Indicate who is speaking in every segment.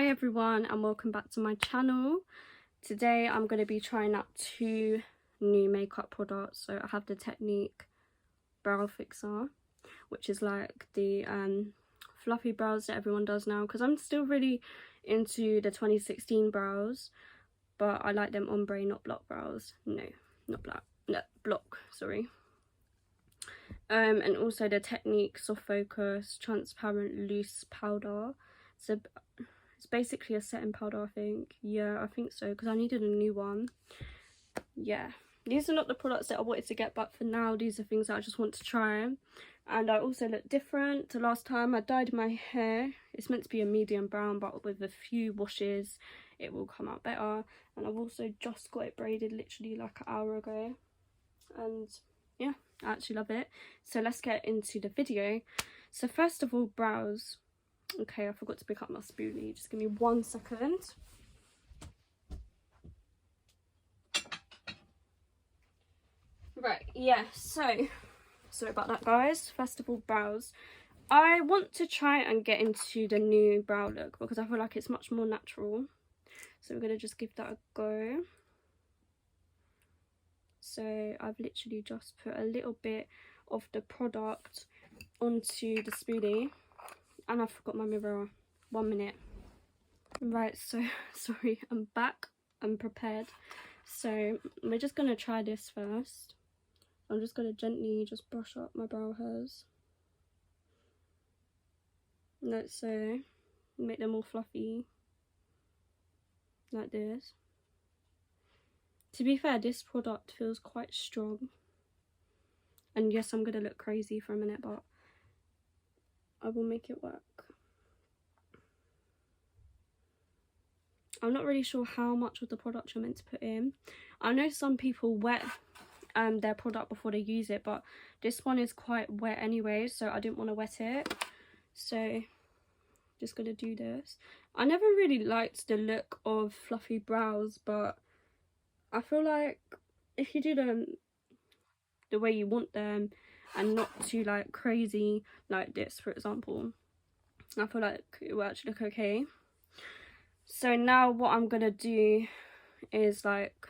Speaker 1: Hi everyone and welcome back to my channel. Today I'm going to be trying out two new makeup products. So I have the Technic brow fixer, which is like the fluffy brows that everyone does now, because I'm still really into the 2016 brows, but I like them ombre, not block brows. No, not black, no, block, sorry. And also the Technic soft focus transparent loose powder. So it's basically a setting powder, I think. Yeah, I think so, because I needed a new one. Yeah, these are not the products that I wanted to get, but for now these are things that I just want to try. And I also look different to last time. I dyed my hair. It's meant to be a medium brown, but with a few washes it will come out better. And I've also just got it braided literally like an hour ago, and yeah, I actually love it. So let's get into the video. So first of all, brows. Okay, I forgot to pick up my spoolie. Just give me 1 second. Right, yeah, so sorry about that, guys. First of all, brows. I want to try and get into the new brow look because I feel like it's much more natural. So we're going to just give that a go. So I've literally just put a little bit of the product onto the spoolie. And I forgot my mirror. 1 minute. Right, so sorry, I'm back. I'm prepared. So we're just going to try this first. I'm just going to gently just brush up my brow hairs. Like so. Make them all fluffy. Like this. To be fair, this product feels quite strong. And yes, I'm going to look crazy for a minute, but I will make it work. I'm not really sure how much of the product you're meant to put in. I know some people wet their product before they use it, but this one is quite wet anyway, so I didn't want to wet it. So just gonna do this. I never really liked the look of fluffy brows, but I feel like if you do them the way you want them and not too like crazy like this, for example, I feel like it will actually look okay. So now what I'm gonna do is, like,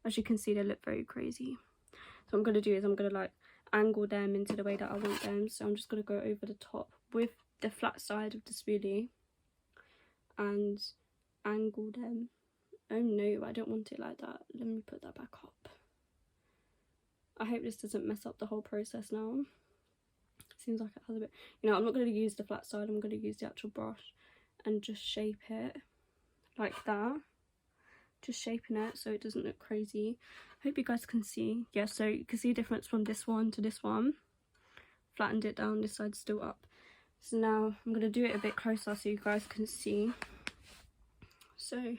Speaker 1: as you can see, they look very crazy. So what I'm gonna do is I'm gonna like angle them into the way that I want them. So I'm just gonna go over the top with the flat side of the spoolie and angle them. Oh no, I don't want it like that. Let me put that back up. I hope this doesn't mess up the whole process now. Seems like it has a bit. You know, I'm not going to use the flat side. I'm going to use the actual brush and just shape it like that. Just shaping it so it doesn't look crazy. Hope you guys can see. Yeah, so you can see a difference from this one to this one. Flattened it down, this side's still up. So now I'm going to do it a bit closer so you guys can see. So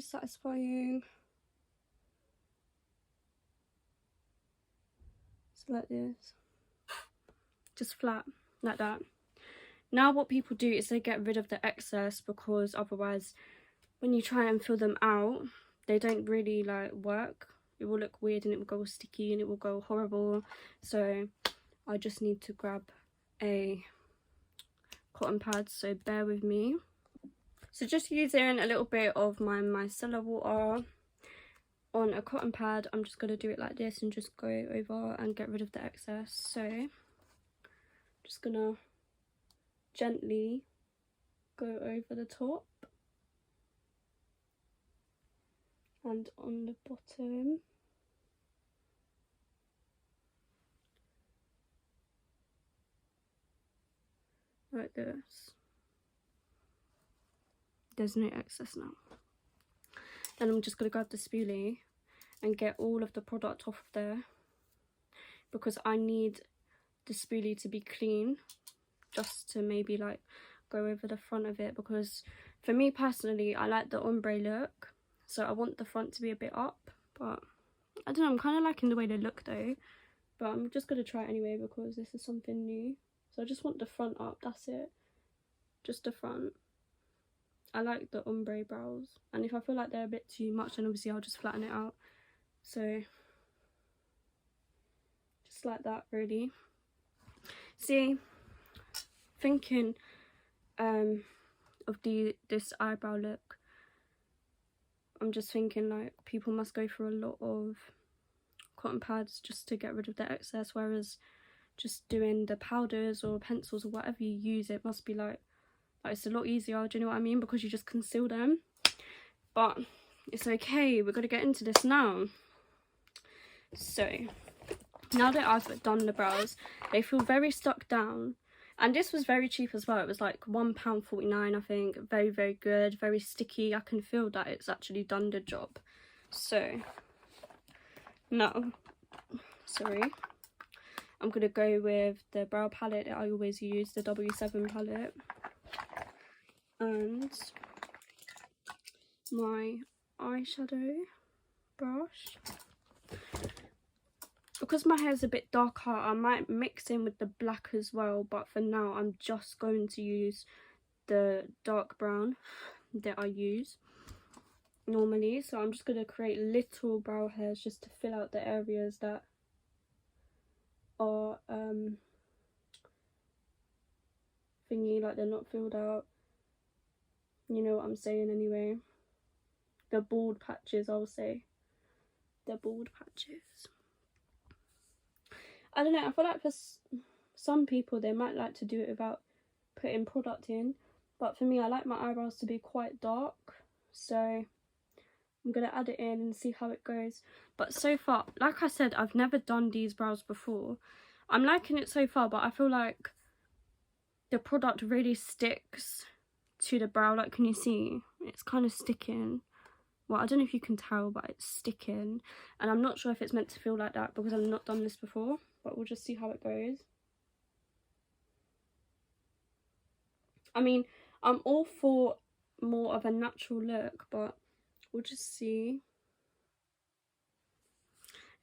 Speaker 1: satisfying. So like this. Just flat, like that. Now what people do is they get rid of the excess, because otherwise when you try and fill them out, they don't really like work. It will look weird and it will go sticky and it will go horrible. So I just need to grab a cotton pad, so bear with me. So just using a little bit of my micellar water on a cotton pad, I'm just going to do it like this and just go over and get rid of the excess. So just gonna gently go over the top and on the bottom. Like this. There's no excess now. Then I'm just going to grab the spoolie and get all of the product off of there, because I need the spoolie to be clean, just to maybe like go over the front of it, because for me personally I like the ombre look, so I want the front to be a bit up. But I don't know, I'm kind of liking the way they look though, but I'm just going to try it anyway because this is something new. So I just want the front up, that's it, just the front. I like the ombre brows, and if I feel like they're a bit too much then obviously I'll just flatten it out. So just like that really. See, thinking of this eyebrow look, I'm just thinking like people must go through a lot of cotton pads just to get rid of the excess, whereas just doing the powders or pencils or whatever you use, it must be like it's a lot easier, do you know what I mean, because you just conceal them. But it's okay, we're gonna get into this now. So now that I've done the brows, they feel very stuck down, and this was very cheap as well. It was like £1.49, I think. Very, very good, very sticky. I can feel that it's actually done the job. So now, sorry, I'm gonna go with the brow palette that I always use, the W7 palette, and my eyeshadow brush. Because my hair is a bit darker, I might mix in with the black as well, but for now I'm just going to use the dark brown that I use normally. So I'm just going to create little brow hairs just to fill out the areas that are thingy, like they're not filled out. You know what I'm saying anyway. The bald patches, I'll say. The bald patches. I don't know, I feel like for some people they might like to do it without putting product in, but for me I like my eyebrows to be quite dark, so I'm going to add it in and see how it goes. But so far, like I said, I've never done these brows before. I'm liking it so far, but I feel like the product really sticks to the brow. Like, can you see? It's kind of sticking. Well, I don't know if you can tell, but it's sticking. And I'm not sure if it's meant to feel like that because I've not done this before. But we'll just see how it goes. I mean, I'm all for more of a natural look, but we'll just see.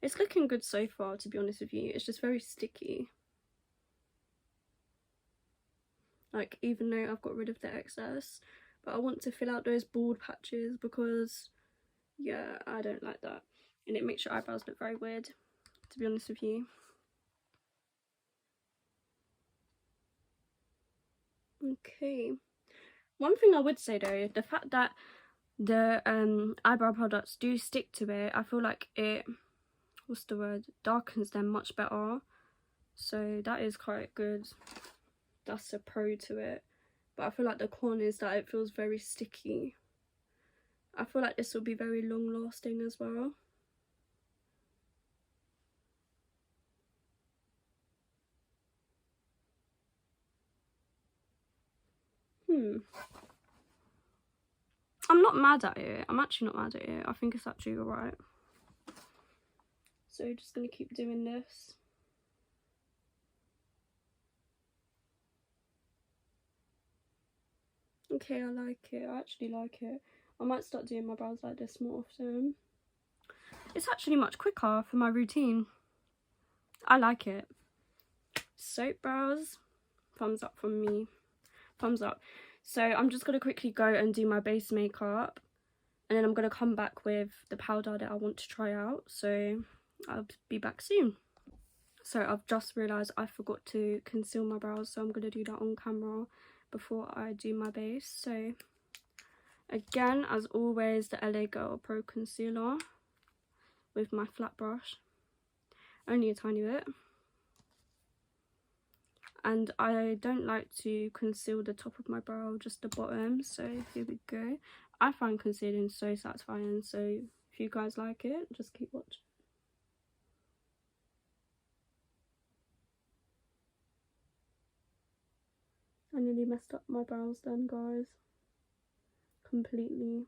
Speaker 1: It's looking good so far, to be honest with you. It's just very sticky. Like, even though I've got rid of the excess, but I want to fill out those bald patches because, yeah, I don't like that. And it makes your eyebrows look very weird, to be honest with you. Okay. One thing I would say though, the fact that the eyebrow products do stick to it, I feel like it, what's the word, darkens them much better. So that is quite good. That's a pro to it. But I feel like the con is that it feels very sticky. I feel like this will be very long lasting as well. I'm not mad at it. I'm actually not mad at it. I think it's actually alright. So just going to keep doing this. Okay, I like it. I actually like it. I might start doing my brows like this more often. It's actually much quicker for my routine. I like it. Soap brows, thumbs up from me. Thumbs up. So I'm just going to quickly go and do my base makeup. And then I'm going to come back with the powder that I want to try out. So I'll be back soon. So I've just realised I forgot to conceal my brows. So I'm going to do that on camera before I do my base. So again, as always, the LA Girl Pro Concealer with my flat brush. Only a tiny bit. And I don't like to conceal the top of my brow, just the bottom. So here we go. I find concealing so satisfying. So if you guys like it, just keep watching. I nearly messed up my brows then, guys. Completely.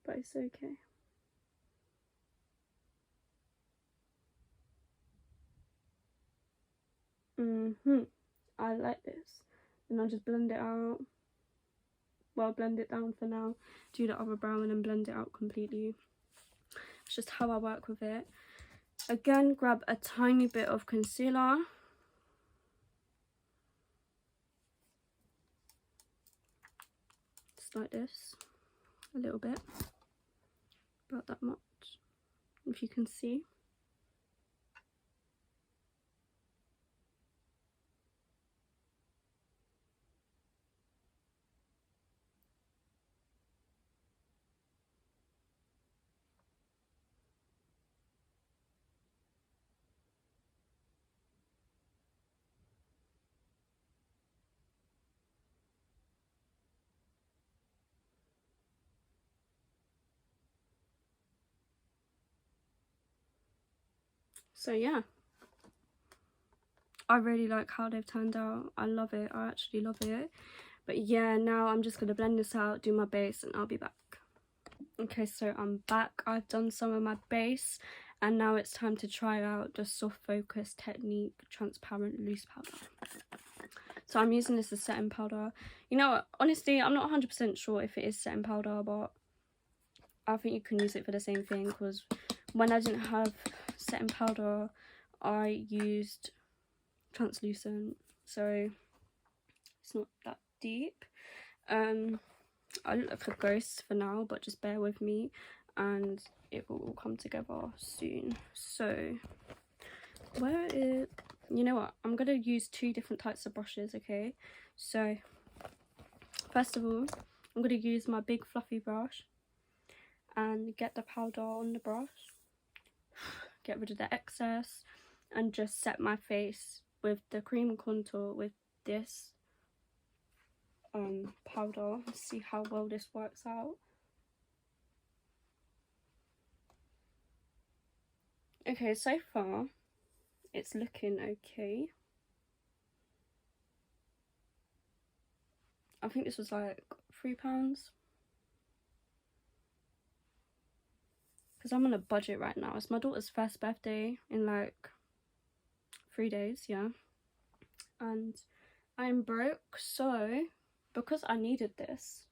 Speaker 1: But it's okay. I like this. And I'll just blend it out. Well, blend it down for now. Do the other brow and then blend it out completely. It's just how I work with it. Again, grab a tiny bit of concealer. Just like this. A little bit. About that much. If you can see. So yeah, I really like how they've turned out. I love it. I actually love it. But yeah, now I'm just gonna blend this out, do my base, and I'll be back. Okay, so I'm back. I've done some of my base, and now it's time to try out the Soft Focus Technique Transparent Loose Powder. So I'm using this as setting powder. You know what, honestly, I'm not 100% sure if it is setting powder, but I think you can use it for the same thing, because when I didn't have setting powder, I used translucent, so it's not that deep. I look like a ghost for now, but just bear with me and it will all come together soon. So where is, you know what, I'm gonna use 2 different types of brushes. Okay, so first of all, I'm gonna use my big fluffy brush and get the powder on the brush, get rid of the excess, and just set my face with the cream contour with this powder. Let's see how well this works out. Okay, so far it's looking okay. I think this was like £3, because I'm on a budget right now. It's my daughter's first birthday in like 3 days, yeah, and I'm broke, so because I needed this,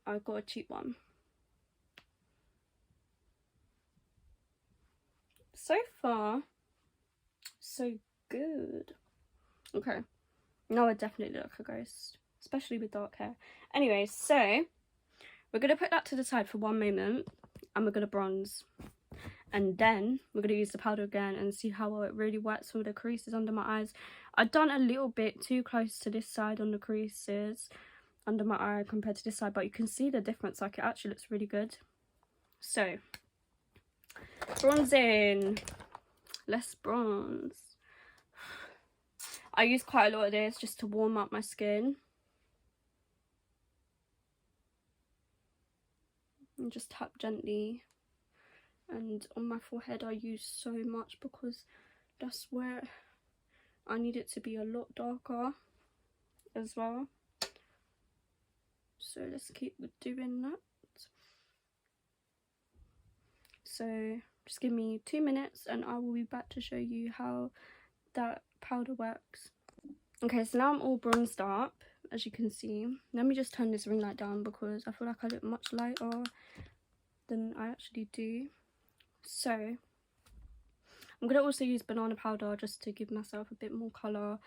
Speaker 1: I got a cheap one. So far, so good. Okay, now I definitely look like a ghost, especially with dark hair. Anyway, so we're gonna put that to the side for one moment, and we're gonna bronze, and then we're gonna use the powder again and see how well it really works with the creases under my eyes. I've done a little bit too close to this side on the creases under my eye compared to this side, but you can see the difference. Like, it actually looks really good. So bronzing, let's bronze. I use quite a lot of this just to warm up my skin. And just tap gently. And on my forehead I use so much because that's where I need it to be a lot darker as well. So let's keep doing that. So just give me 2 minutes and I will be back to show you how that powder works. Okay, so now I'm all bronzed up, as you can see. Let me just turn this ring light down because I feel like I look much lighter than I actually do. So I'm going to also use banana powder just to give myself a bit more colour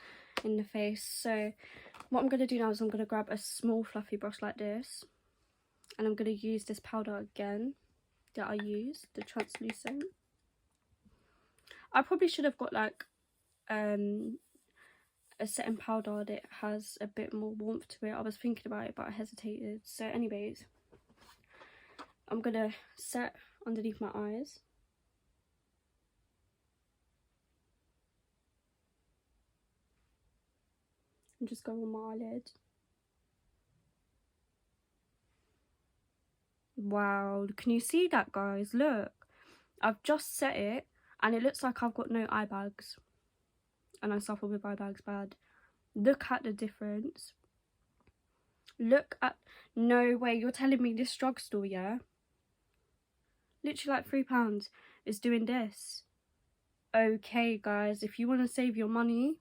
Speaker 1: in the face. So what I'm going to do now is I'm going to grab a small fluffy brush like this, and I'm going to use this powder again that I used, the translucent. I probably should have got like a setting powder that has a bit more warmth to it. I was thinking about it, but I hesitated. So anyways, I'm going to set underneath my eyes. And just go on my eyelid. Wow, can you see that, guys? Look, I've just set it and it looks like I've got no eye bags, and I suffer with eye bags bad. Look at the difference. Look at, no way, you're telling me this drugstore, yeah, literally like £3 is doing this? Okay guys, if you want to save your money,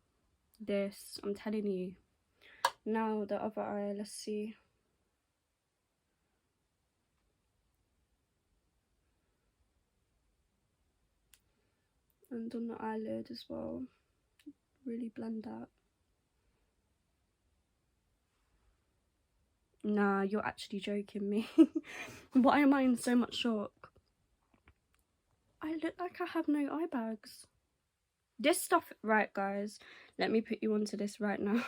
Speaker 1: this, I'm telling you. Now the other eye, let's see. And on the eyelid as well, really blend that. Nah, you're actually joking me. Why am I in so much shock? I look like I have no eye bags. This stuff, right guys, let me put you onto this right now.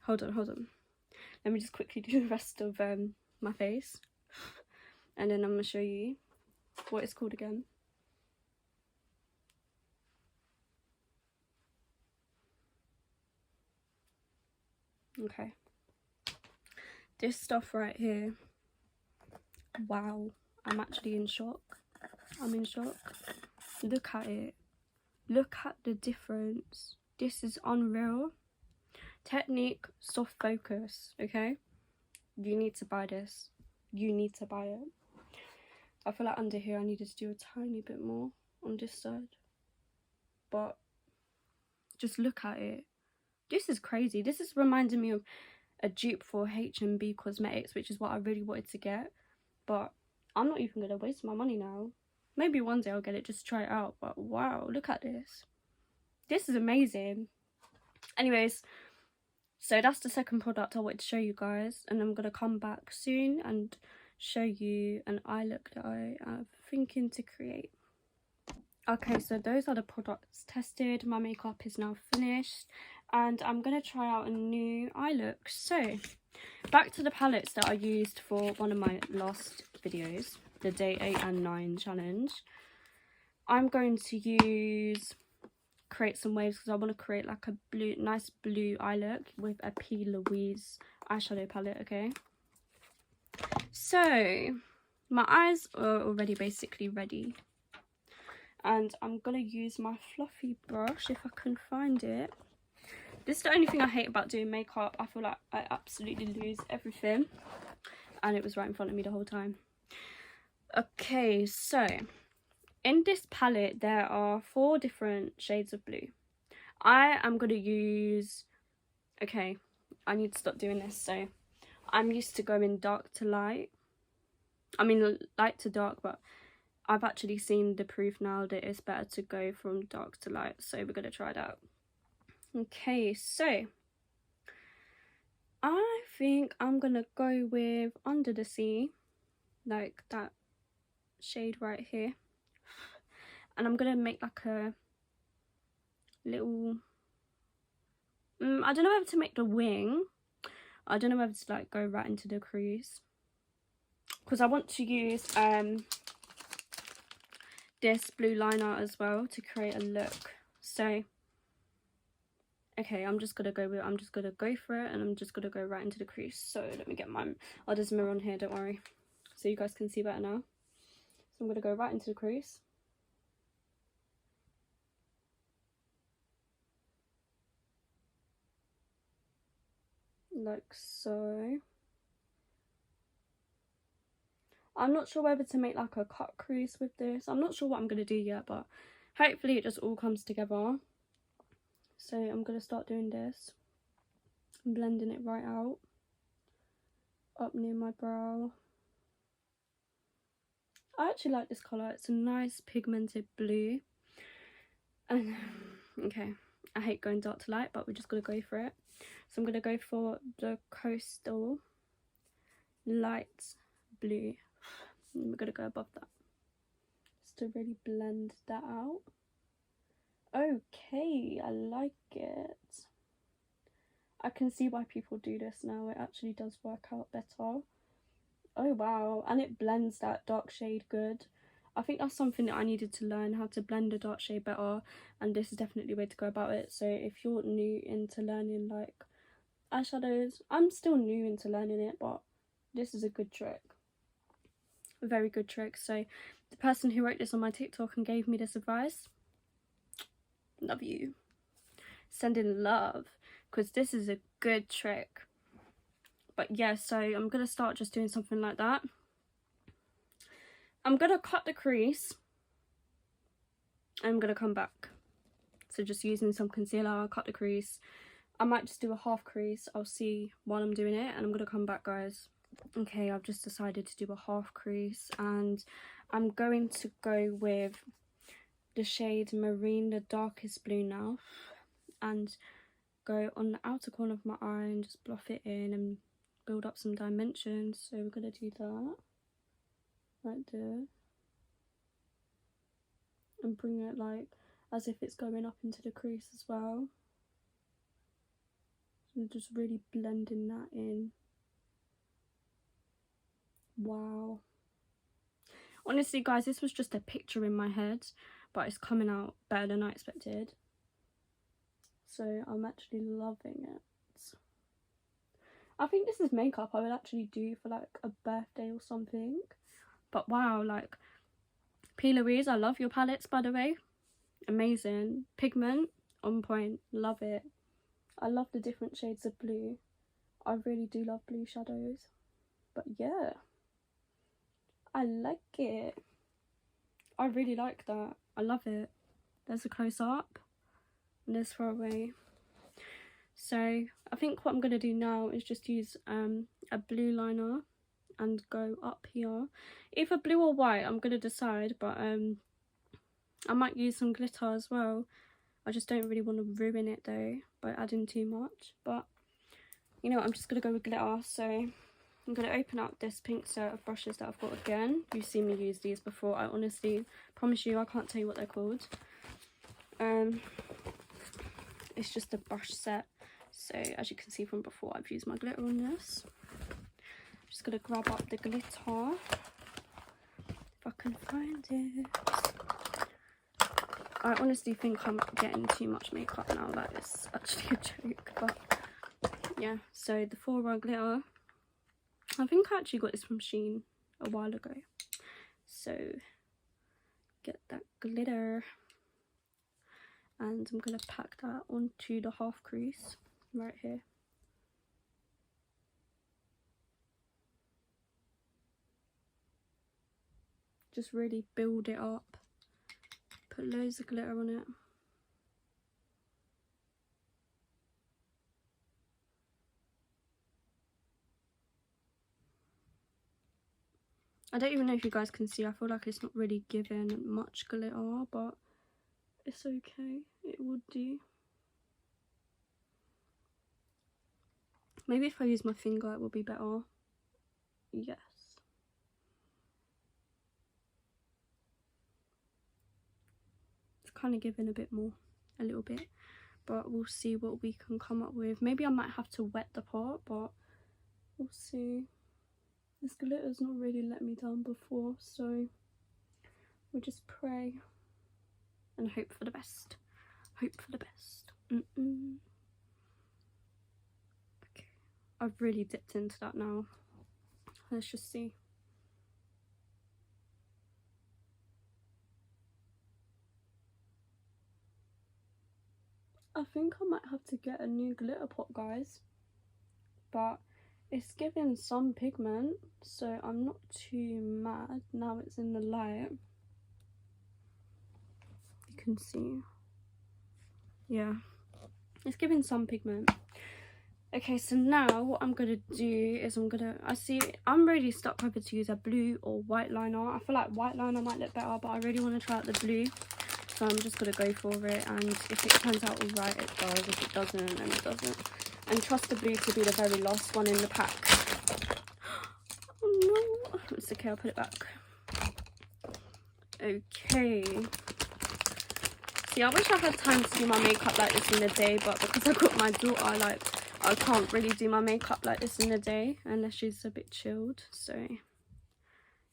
Speaker 1: hold on. Let me just quickly do the rest of my face. And then I'm going to show you what it's called again. Okay. This stuff right here. Wow. I'm actually in shock. I'm in shock. Look at it. Look at the difference. This is unreal. Technic soft focus, okay? You need to buy this. You need to buy it. I feel like under here I needed to do a tiny bit more on this side. But just look at it. This is crazy. This is reminding me of a dupe for H&B Cosmetics, which is what I really wanted to get. But I'm not even going to waste my money now. Maybe one day I'll get it just to try it out. But wow, look at this. This is amazing. Anyways, so that's the second product I wanted to show you guys. And I'm going to come back soon and show you an eye look that I am thinking to create. Okay, so those are the products tested. My makeup is now finished. And I'm going to try out a new eye look. So, back to the palettes that I used for one of my last videos, the day 8 and 9 challenge. I'm going to create some waves because I want to create like a nice blue eye look with a Plouise eyeshadow palette, okay? So, my eyes are already basically ready. And I'm going to use my fluffy brush if I can find it. This is the only thing I hate about doing makeup. I feel like I absolutely lose everything. And it was right in front of me the whole time. Okay, so in this palette there are 4 different shades of blue. I am going to use... Okay, I need to stop doing this. So I'm used to going dark to light. I mean light to dark, but I've actually seen the proof now that it's better to go from dark to light. So we're going to try it out. Okay, so I think I'm gonna go with Under the Sea, like that shade right here, and I'm gonna make like a little I don't know whether to make the wing. I don't know whether to like go right into the crease because I want to use this blue liner as well to create a look. So okay, I'm just gonna go for it, and I'm just gonna go right into the crease. So let me get my... Oh, there's a mirror on here, don't worry. So you guys can see better now. So I'm gonna go right into the crease. Like so. I'm not sure whether to make like a cut crease with this. I'm not sure what I'm gonna do yet, but hopefully it just all comes together. So I'm going to start doing this, blending it right out, up near my brow. I actually like this colour, it's a nice pigmented blue. And okay, I hate going dark to light, but we're just going to go for it. So I'm going to go for the Coastal Light Blue. And we're going to go above that, just to really blend that out. Okay, I like it. I can see why people do this now. It actually does work out better. Oh wow, and it blends that dark shade good. I think that's something that I needed to learn, how to blend a dark shade better, and this is definitely a way to go about it. So if you're new into learning like eyeshadows, I'm still new into learning it, but this is a good trick. A very good trick. So the person who wrote this on my TikTok and gave me this advice, love you. Sending love, because this is a good trick. But yeah, so I'm gonna start just doing something like that. I'm gonna cut the crease. I'm gonna come back. So just using some concealer, I'll cut the crease. I might just do a half crease. I'll see while I'm doing it, and I'm gonna come back, guys. Okay, I've just decided to do a half crease, and I'm going to go with the shade Marine, the darkest blue now, and go on the outer corner of my eye and just bluff it in and build up some dimensions. So we're going to do that right there and bring it like as if it's going up into the crease as well. So just really blending that in. Wow. Honestly guys, this was just a picture in my head, but it's coming out better than I expected. So I'm actually loving it. I think this is makeup I would actually do for like a birthday or something. But wow, like Plouise, I love your palettes by the way. amazing. Pigment on point, love it. I love the different shades of blue. I really do love blue shadows. But yeah, I like it. I really like that. I love it. There's a close up and there's far away. So I think what I'm going to do now is just use a blue liner and go up here. Either blue or white, I'm going to decide, but I might use some glitter as well. I just don't really want to ruin it though by adding too much, but you know what, I'm just going to go with glitter. So I'm going to open up this pink set of brushes that I've got again. You've seen me use these before. I honestly promise you I can't tell you what they're called. It's just a brush set. So as you can see from before, I've used my glitter on this. Just going to grab up the glitter, if I can find it. I honestly think I'm getting too much makeup now, like it's actually a joke, but yeah. So the 4R glitter, I think I actually got this from Shein a while ago. So get that glitter and I'm going to pack that onto the half crease right here. Just really build it up. Put loads of glitter on it. I don't even know if you guys can see. I feel like it's not really giving much glitter, but it's okay. It would do. Maybe if I use my finger it will be better. Yes. Kind of giving a bit more, a little bit, but we'll see what we can come up with. Maybe I might have to wet the pot, but we'll see. This glitter's not really let me down before, so we'll just pray and hope for the best. Hope for the best. Okay, I've really dipped into that now. Let's just see. I think I might have to get a new glitter pot, guys, but it's giving some pigment, so I'm not too mad. Now it's in the light, you can see, yeah, it's giving some pigment. Okay, so now what I'm gonna do is I'm really stuck whether to use a blue or white liner. I feel like white liner might look better, but I really want to try out the blue. So I'm just going to go for it, and if it turns out alright, it does. If it doesn't, then it doesn't. And trust the blue to be the very last one in the pack. Oh no. It's okay, I'll put it back. Okay. See, I wish I had time to do my makeup like this in the day, but because I got my daughter, like, I can't really do my makeup like this in the day unless she's a bit chilled. So,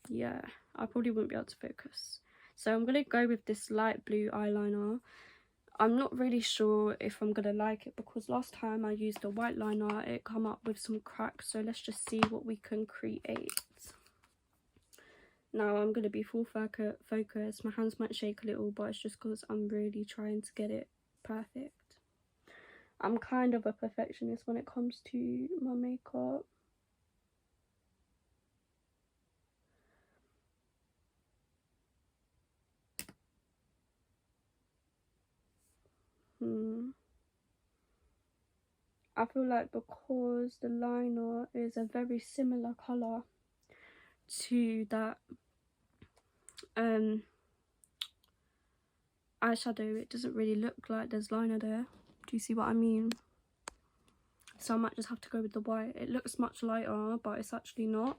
Speaker 1: yeah, I probably wouldn't be able to focus. So I'm going to go with this light blue eyeliner. I'm not really sure if I'm going to like it because last time I used a white liner, it come up with some cracks. So let's just see what we can create. Now I'm going to be full focus. My hands might shake a little, but it's just because I'm really trying to get it perfect. I'm kind of a perfectionist when it comes to my makeup. I feel like because the liner is a very similar colour to that eyeshadow, it doesn't really look like there's liner there. Do you see what I mean? So I might just have to go with the white. It looks much lighter, but it's actually not.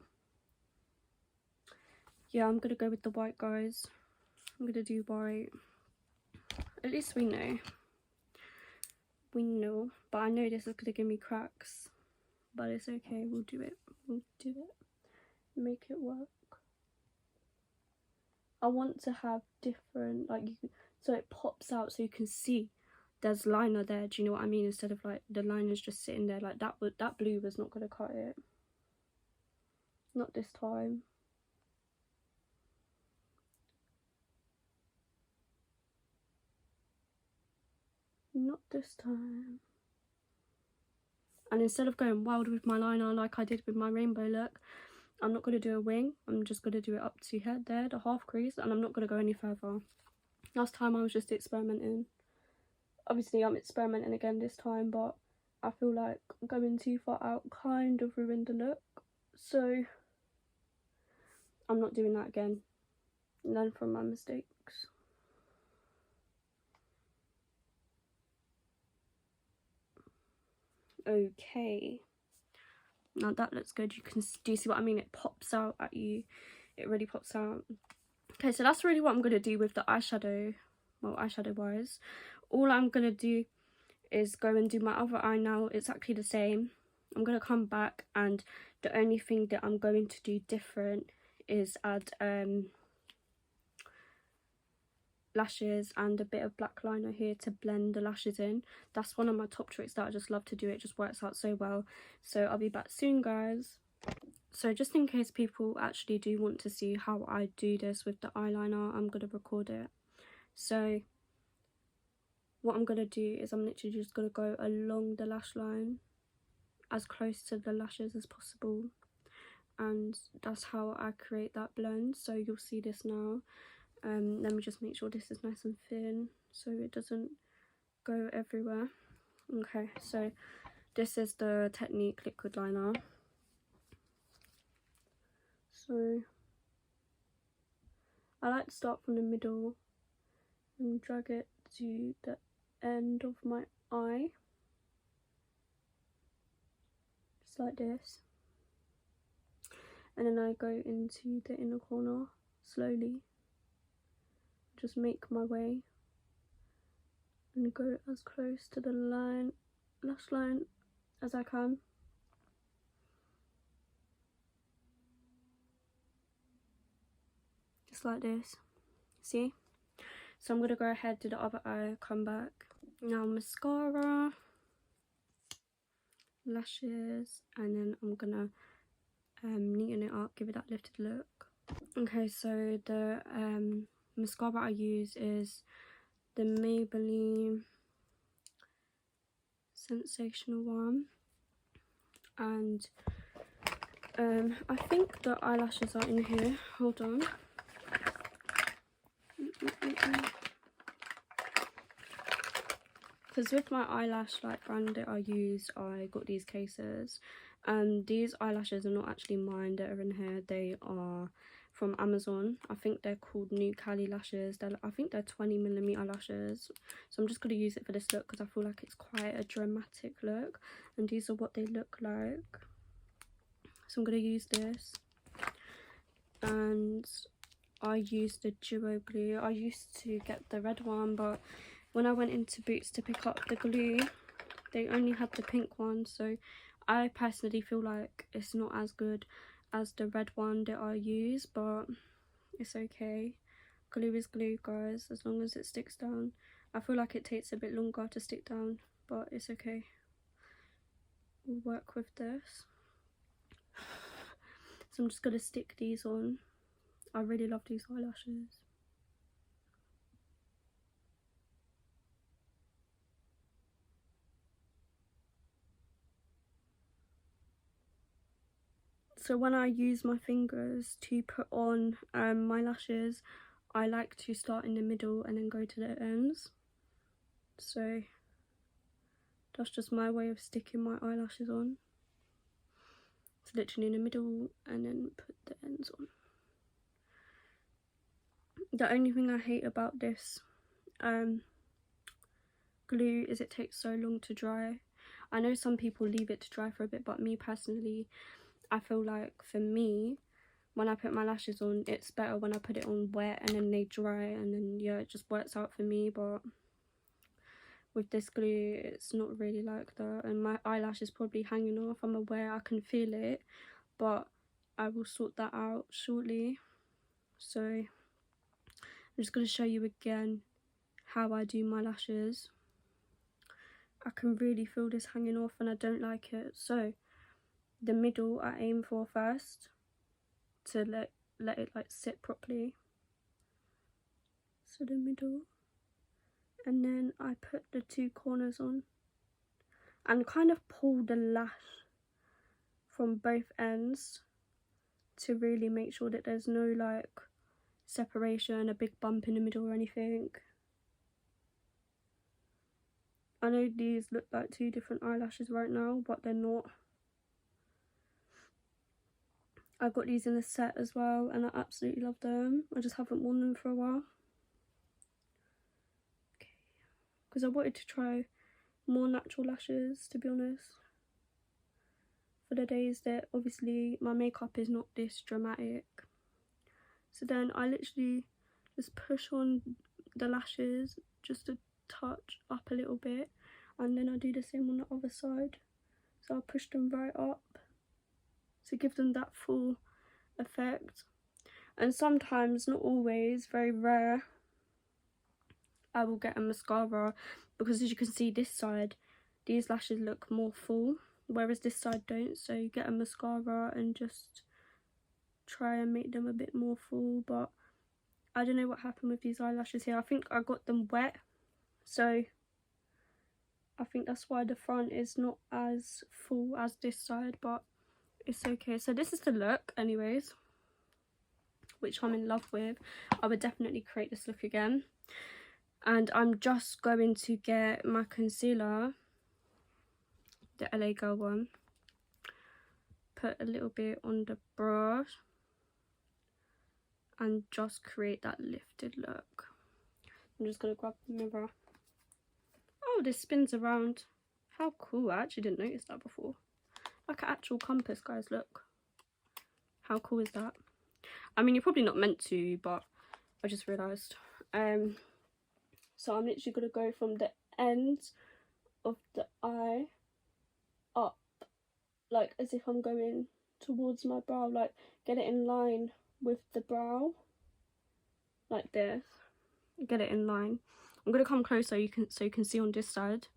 Speaker 1: Yeah, I'm gonna go with the white, guys. I'm gonna do white. At least we know. We know. But I know this is gonna give me cracks. But it's okay, we'll do it. We'll do it. Make it work. I want to have different, like, so it pops out so you can see there's liner there. Do you know what I mean? Instead of like the liner's just sitting there like that. That blue was not gonna cut it. Not this time. Not this time. And instead of going wild with my liner like I did with my rainbow look, I'm not going to do a wing. I'm just going to do it up to here, there, the half crease, and I'm not going to go any further. Last time I was just experimenting. Obviously I'm experimenting again this time, but I feel like going too far out kind of ruined the look. So I'm not doing that again. Learn from my mistakes. Okay, now that looks good. Do you see what I mean? It pops out at you. It really pops out. Okay, so that's really what I'm going to do with the eyeshadow. Well, eyeshadow wise, all I'm going to do is go and do my other eye now. Exactly the same. I'm going to come back, and the only thing that I'm going to do different is add lashes and a bit of black liner here to blend the lashes in. That's one of my top tricks that I just love to do. It just works out so well. So I'll be back soon, guys. So just in case people actually do want to see how I do this with the eyeliner, I'm going to record it. So what I'm going to do is I'm literally just going to go along the lash line as close to the lashes as possible, and that's how I create that blend. So you'll see this now. Let me just make sure this is nice and thin so it doesn't go everywhere. Okay, so this is the Technic liquid liner. So I like to start from the middle and drag it to the end of my eye, just like this, and then I go into the inner corner slowly. Just make my way and go as close to the lash line as I can. Just like this, see? So I'm going to go ahead to the other eye, come back. Now mascara, lashes, and then I'm going to neaten it up, give it that lifted look. Okay, so the mascara I use is the Maybelline Sensational one, and I think the eyelashes are in here. Hold on. Because with my eyelash brand that I use, I got these cases. These eyelashes are not actually mine that are in here. They are from Amazon. I think they're called New Cali lashes. I think they're 20mm lashes. So I'm just going to use it for this look because I feel like it's quite a dramatic look. And these are what they look like. So I'm going to use this. And I used the duo glue. I used to get the red one, but when I went into Boots to pick up the glue, they only had the pink one. So I personally feel like it's not as good as the red one that I use, but it's okay. Glue is glue, guys, as long as it sticks down. I feel like it takes a bit longer to stick down, but it's okay. We'll work with this. So I'm just going to stick these on. I really love these eyelashes. So when I use my fingers to put on my lashes, I like to start in the middle and then go to the ends. So that's just my way of sticking my eyelashes on. It's literally in the middle and then put the ends on. The only thing I hate about this glue is it takes so long to dry. I know some people leave it to dry for a bit, but me personally, I feel like for me, when I put my lashes on, it's better when I put it on wet and then they dry, and then yeah, it just works out for me. But with this glue, it's not really like that, and my eyelash is probably hanging off. I'm aware, I can feel it, but I will sort that out shortly. So I'm just going to show you again how I do my lashes. I can really feel this hanging off and I don't like it. So the middle I aim for first to let it like sit properly. So the middle, And then I put the two corners on and kind of pull the lash from both ends to really make sure that there's no like separation, a big bump in the middle or anything. I know these look like two different eyelashes right now, but they're not. I got these in a set as well and I absolutely love them. I just haven't worn them for a while. Okay. Because I wanted to try more natural lashes, to be honest. For the days that obviously my makeup is not this dramatic. So then I literally just push on the lashes just to touch up a little bit, and then I do the same on the other side. So I push them right up to give them that full effect. And sometimes, not always, very rare, I will get a mascara, because as you can see this side, these lashes look more full, whereas this side don't. So you get a mascara and just try and make them a bit more full. But I don't know what happened with these eyelashes here. I think I got them wet, so I think that's why the front is not as full as this side, but it's okay. So this is the look anyways, which I'm in love with. I would definitely create this look again. And I'm just going to get my concealer, the LA Girl one, put a little bit on the brush and just create that lifted look. I'm just going to grab the mirror. Oh, this spins around. How cool. I actually didn't notice that before. Like an actual compass, guys, look. How cool is that? I mean, you're probably not meant to, but I just realised. So I'm literally going to go from the end of the eye up, like as if I'm going towards my brow, like get it in line with the brow, like this. Get it in line. I'm going to come closer so you can see on this side.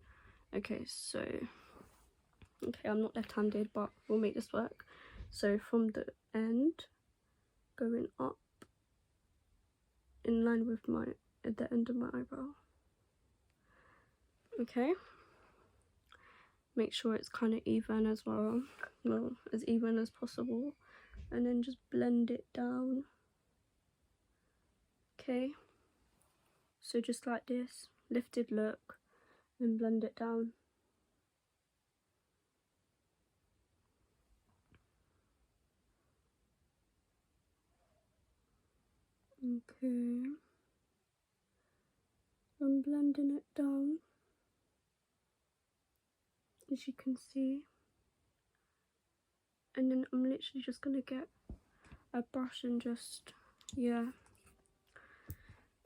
Speaker 1: Okay, so okay, I'm not left-handed, but we'll make this work. So from the end, going up in line with my at the end of my eyebrow. Okay, make sure it's kind of even as well, as even as possible, and then just blend it down. Okay, so just like this, lifted look, and blend it down. Okay, I'm blending it down, as you can see, and then I'm literally just gonna get a brush and just, yeah.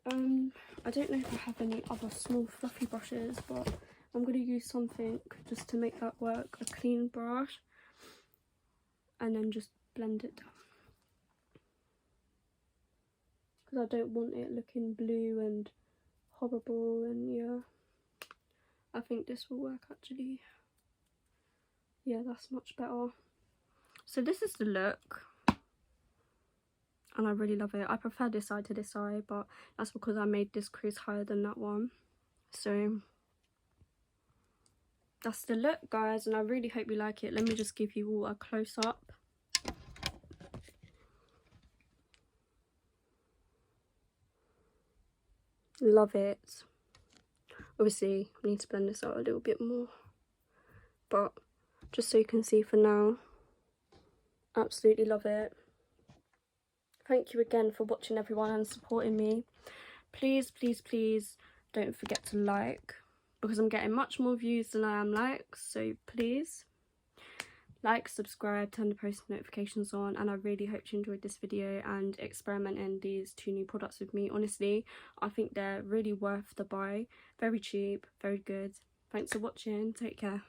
Speaker 1: I don't know if I have any other small fluffy brushes, but I'm gonna use something just to make that work, a clean brush, and then just blend it down, because I don't want it looking blue and horrible. And yeah, I think this will work actually. Yeah, that's much better. So this is the look, and I really love it. I prefer this side to this side, but that's because I made this crease higher than that one. So that's the look, guys, and I really hope you like it. Let me just give you all a close-up. Love it. Obviously, I need to blend this out a little bit more, but just so you can see for now, absolutely love it. Thank you again for watching, everyone, and supporting me. Please, please, please don't forget to like, because I'm getting much more views than I am likes. So please like, subscribe, turn the post notifications on, and I really hope you enjoyed this video and experimenting these two new products with me. Honestly, I think they're really worth the buy. Very cheap, very good. Thanks for watching. Take care.